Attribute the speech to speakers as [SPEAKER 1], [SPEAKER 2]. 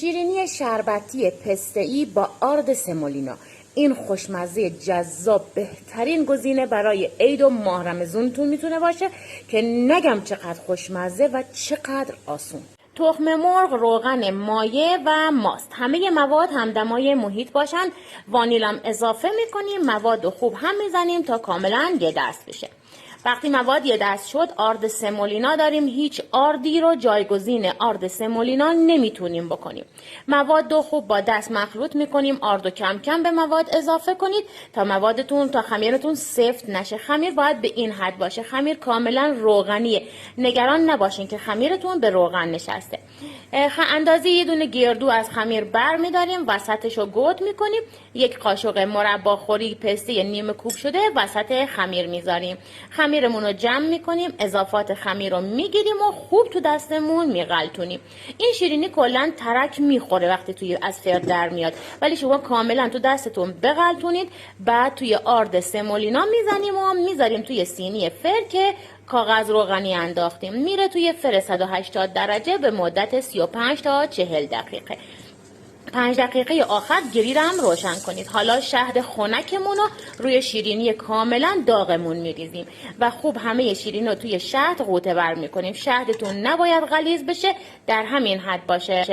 [SPEAKER 1] شیرینی شربتی پسته‌ای با آرد سمولینا. این خوشمزه جذاب بهترین گزینه برای عید و ماه رمضانتون میتونه باشه که نگم چقدر خوشمزه و چقدر آسون. تخم مرغ، روغن مایع و ماست. همه مواد همدمای محیط باشن. وانیلم اضافه میکنیم. مواد رو خوب هم میزنیم تا کاملا یه دست بشه. وقتی مواد یه دست شد، آرد سمولینا داریم. هیچ آردی رو جایگزین آرد سمولینا نمیتونیم بکنیم. مواد رو خوب با دست مخلوط میکنیم. آرد رو کم کم به مواد اضافه کنید تا خمیرتون سفت نشه. خمیر باید به این حد باشه. خمیر کاملا روغنیه. نگران نباشین که خمیرتون به روغن نشسته. اندازه یه دونه گردو از خمیر بر میداریم، وسطش رو گود میکنیم. یک قاشق مربا خوری پسته نیم کوب شده وسط خمیر میذاریم. خمیرمون رو جمع میکنیم، اضافات خمیر رو میگیریم و خوب تو دستمون میغلطونیم. این شیرینی کلا ترک میخوره وقتی توی از فر در میاد، ولی شما کاملا تو دستتون بغلطونید. بعد توی آرد سمولینا میزنیم و میذاریم توی سینی فر که کاغذ روغنی انداختیم. میره توی فر 180 درجه به مدت 35 تا 40 دقیقه. 5 دقیقه آخر گریل هم روشن کنید. حالا شهد خنکمون رو روی شیرینی کاملا داغمون میریزیم و خوب همه شیرینی رو توی شهد غوطه بر میکنیم. شهدتون نباید غلیظ بشه، در همین حد باشه.